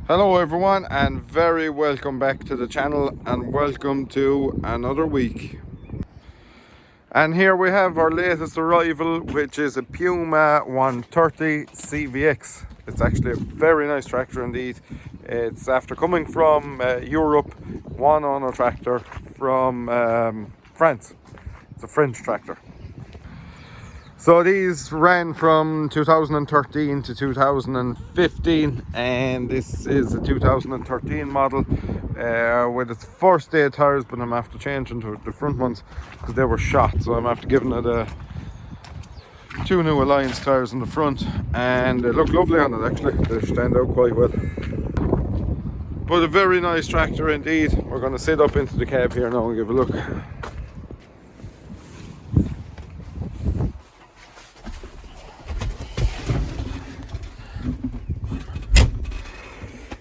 Hello everyone, and very welcome back to the channel, and welcome to another week. And here we have our latest arrival, which is a Puma 130 CVX. It's actually a very nice tractor indeed. It's after coming from Europe, one owner tractor from France. It's a French tractor. So these ran from 2013 to 2015, and this is a 2013 model with its first day tyres, but I'm after changing to the front ones because they were shot, so I'm after giving it two new Alliance tyres in the front, and they look lovely on it actually. They stand out quite well. But a very nice tractor indeed. We're going to sit up into the cab here now and give a look.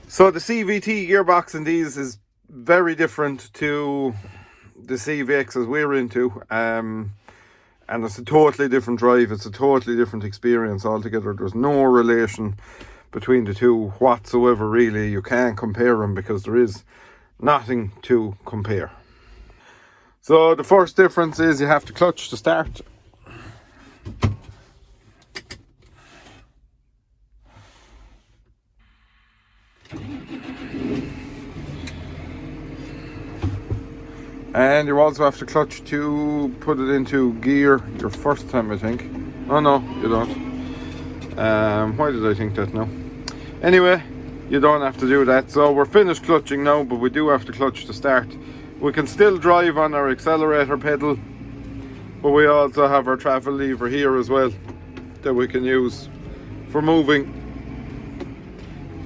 So the CVT gearbox in these is very different to the CVXs we're into, and it's a totally different drive. It's a totally different experience altogether. There's no relation between the two whatsoever, really. You can't compare them because there is nothing to compare. So the first difference is you have to clutch to start. And you also have to clutch to put it into gear your first time, I think. Oh no, you don't. Why did I think that now? Anyway, you don't have to do that. So we're finished clutching now, but we do have to clutch to start. We can still drive on our accelerator pedal, but we also have our travel lever here as well that we can use for moving.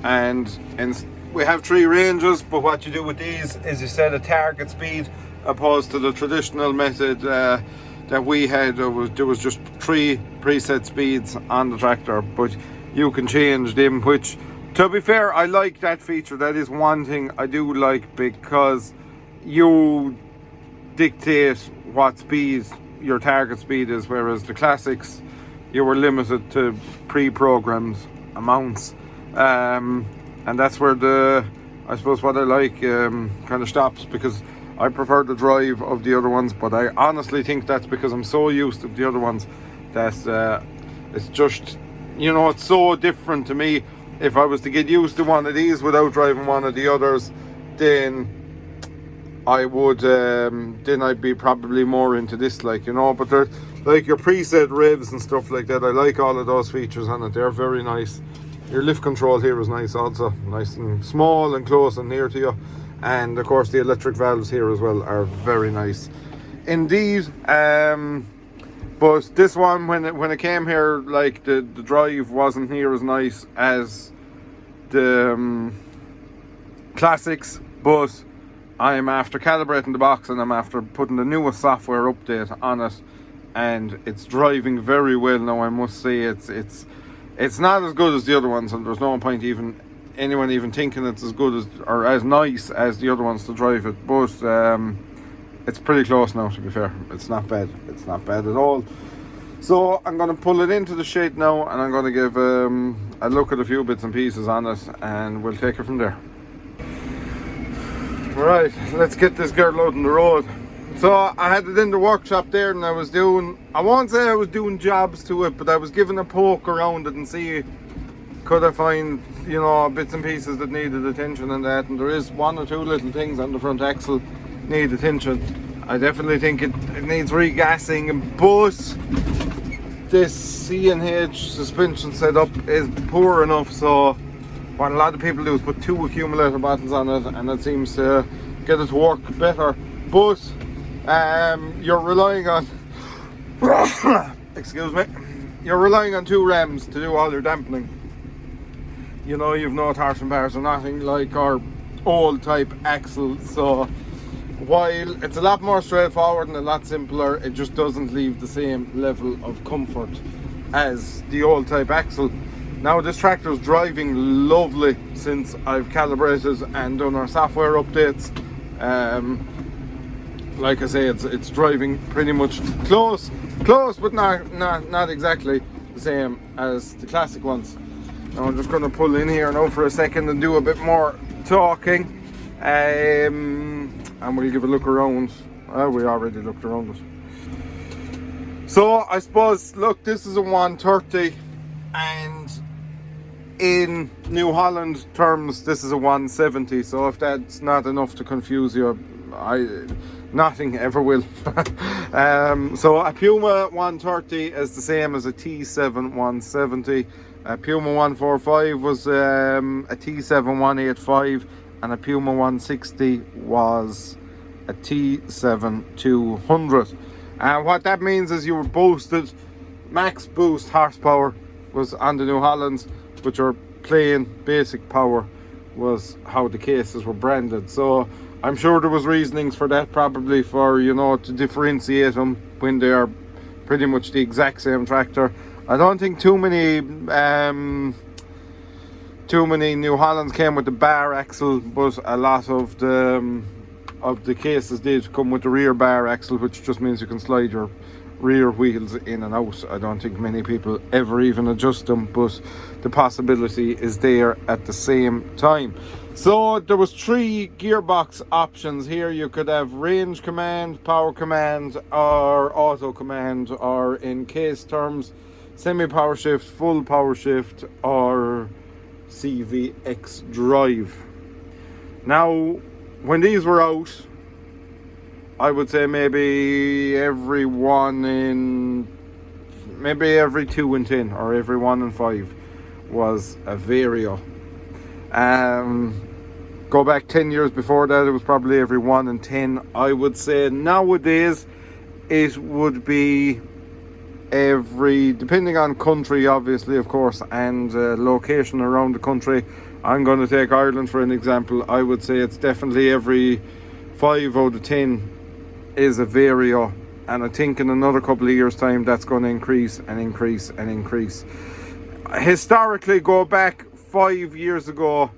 And we have 3 ranges, but what you do with these is you set a target speed, opposed to the traditional method that we had. There was just 3 preset speeds on the tractor, but you can change them, which, to be fair, I like that feature. That is one thing I do like, because you dictate what speed your target speed is, whereas the classics, you were limited to pre-programmed amounts, and that's where I suppose what I like kind of stops, because I prefer the drive of the other ones. But I honestly think that's because I'm so used to the other ones that it's just, you know, it's so different to me. If I was to get used to one of these without driving one of the others, then I would then I'd be probably more into this, like, you know. But they're like your preset revs and stuff like that. I like all of those features on it. They're very nice. Your lift control here is nice also, nice and small and close and near to you. And of course the electric valves here as well are very nice indeed. But this one, when it came here, like the drive wasn't near as nice as the classics, but I'm after calibrating the box and I'm after putting the newest software update on it, and it's driving very well now. I must say it's not as good as the other ones, and there's no point anyone even thinking it's as good as or as nice as the other ones to drive it, but it's pretty close now, to be fair. It's not bad at all. So I'm going to pull it into the shed now, and I'm going to give a look at a few bits and pieces on it, and we'll take it from there. Right, let's get this girl out on the road. So I had it in the workshop there, and I won't say I was doing jobs to it, but I was giving a poke around it and see could I find, you know, bits and pieces that needed attention and that. And there is 1 or 2 little things on the front axle need attention. I definitely think it needs regassing, but this C&H suspension setup is poor enough, so what a lot of people do is put 2 accumulator bottles on it, and it seems to get it to work better. But you're relying on excuse me, you're relying on 2 rams to do all your dampening. You know, you've no torsion bars or nothing like our old type axle, so while it's a lot more straightforward and a lot simpler, it just doesn't leave the same level of comfort as the old type axle. Now this tractor is driving lovely since I've calibrated and done our software updates. Like I say, it's driving pretty much close, but not exactly the same as the classic ones. Now I'm just going to pull in here now for a second and do a bit more talking, and we'll give a look around. We already looked around it. So I suppose, look, this is a 130, and in New Holland terms this is a 170, so if that's not enough to confuse you, nothing ever will. So a Puma 130 is the same as a T7 170. A Puma 145 was a T7 185, and a Puma 160 was a T7 200. And what that means is you were boosted, max boost horsepower was on the New Hollands, but your plain basic power was how the cases were branded. So I'm sure there was reasonings for that, probably for, you know, to differentiate them when they are pretty much the exact same tractor. I don't think too many New Hollands came with the bar axle, but a lot of the cases did come with the rear bar axle, which just means you can slide your rear wheels in and out. I don't think many people ever even adjust them, but the possibility is there at the same time. So there was 3 gearbox options here. You could have range command, power command, or auto command, or in case terms, semi power shift, full power shift, or CVX drive. Now when these were out, I would say maybe every 2 in 10 or every 1 in 5 was a Vario. Go back 10 years before that, it was probably every 1 in 10. I would say nowadays it would be every, depending on country obviously, of course, and location around the country. I'm going to take Ireland for an example. I would say it's definitely every 5 out of 10 is a Vario, and I think in another couple of years time that's going to increase and increase and increase. Historically, go back 5 years ago,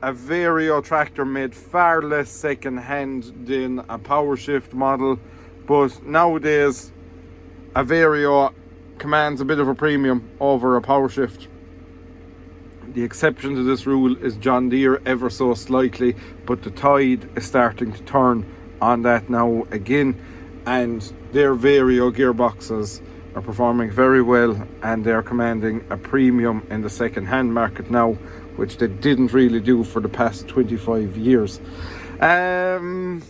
a Vario tractor made far less second hand than a power shift model, but nowadays a Vario commands a bit of a premium over a power shift. The exception to this rule is John Deere, ever so slightly, but the tide is starting to turn on that now again, and their Vario gearboxes are performing very well, and they're commanding a premium in the second hand market now, which they didn't really do for the past 25 years. Other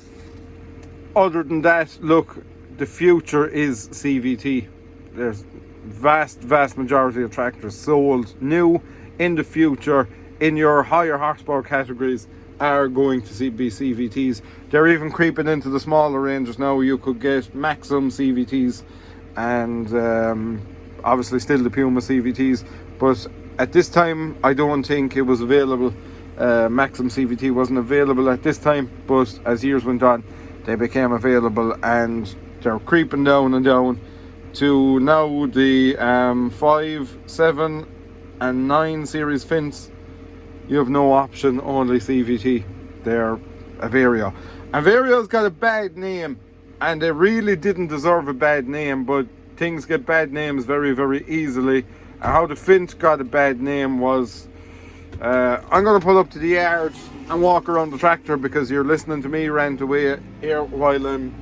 than that, look, the future is CVT. There's vast majority of tractors sold new in the future in your higher horsepower categories are going to be CVTs. They're even creeping into the smaller ranges now. You could get Maxim CVTs and obviously still the Puma CVTs, but at this time I don't think it was available. Maxim CVT wasn't available at this time, but as years went on they became available, and they're creeping down and down to now the 5, 7 and 9 series Fints. You have no option, only CVT. They're a Vario. And Vario's got a bad name, and they really didn't deserve a bad name, but things get bad names very, very easily. And how the Fint got a bad name was, I'm going to pull up to the yard and walk around the tractor, because you're listening to me rant away here while I'm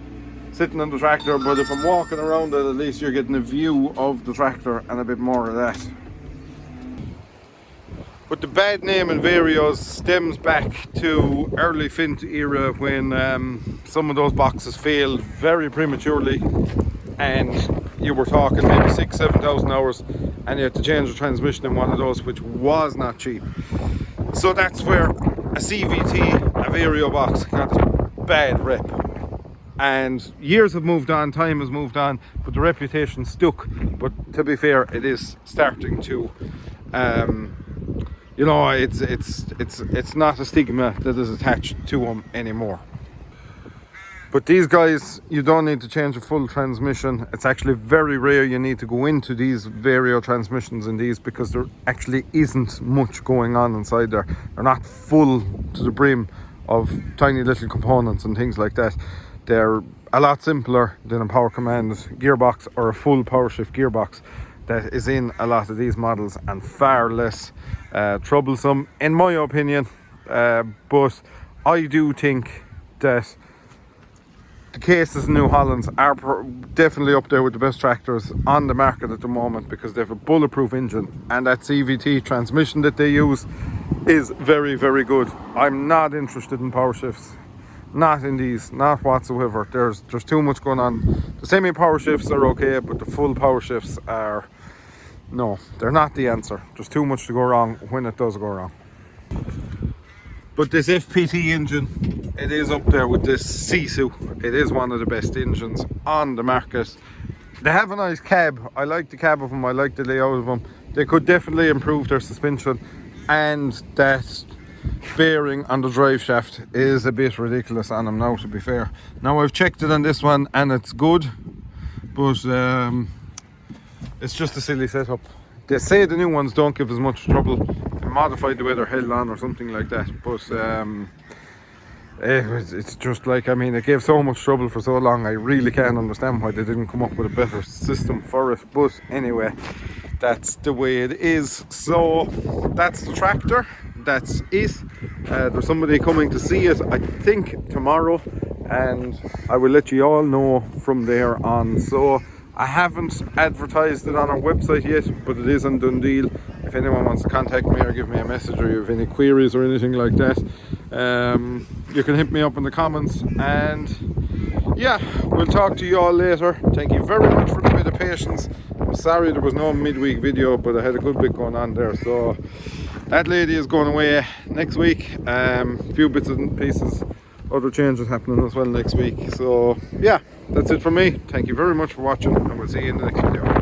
sitting on the tractor, but if I'm walking around it, at least you're getting a view of the tractor and a bit more of that. But the bad name in Varios stems back to early Fint era, when some of those boxes failed very prematurely, and you were talking maybe 6,000-7,000 hours, and you had to change the transmission in one of those, which was not cheap. So that's where a CVT, a Vario box, got a bad rep. And years have moved on, time has moved on, but the reputation stuck. But to be fair, it is starting to you know, it's not a stigma that is attached to them anymore. But these guys, you don't need to change a full transmission. It's actually very rare you need to go into these Vario transmissions in these, because there actually isn't much going on inside there. They're not full to the brim of tiny little components and things like that. They're a lot simpler than a power command gearbox or a full power shift gearbox that is in a lot of these models, and far less troublesome in my opinion, but I do think that the cases in New Hollands are definitely up there with the best tractors on the market at the moment, because they have a bulletproof engine, and that CVT transmission that they use is very, very good. I'm not interested in power shifts, not in these, not whatsoever. There's too much going on. The semi power shifts are okay, but the full power shifts are, no, they're not the answer. There's too much to go wrong when it does go wrong. But this FPT engine, it is up there with this Sisu. It is one of the best engines on the market. They have a nice cab. I like the cab of them. I like the layout of them. They could definitely improve their suspension, and that bearing on the drive shaft is a bit ridiculous on them now, to be fair. Now I've checked it on this one and it's good, but it's just a silly setup. They say the new ones don't give as much trouble, modified the way they're held on or something like that, but it's just like, I mean, it gave so much trouble for so long. I really can't understand why they didn't come up with a better system for it, but anyway, that's the way it is. So that's the tractor, that's it. There's somebody coming to see it, I think tomorrow, and I will let you all know from there on. So I haven't advertised it on our website yet, but it is on Dundee. If anyone wants to contact me or give me a message, or you have any queries or anything like that, you can hit me up in the comments. And yeah, we'll talk to you all later. Thank you very much for the bit of patience. I'm sorry there was no midweek video, but I had a good bit going on there. So that lady is going away next week. A few bits and pieces, other changes happening as well next week. So yeah, that's it from me. Thank you very much for watching, and we'll see you in the next video.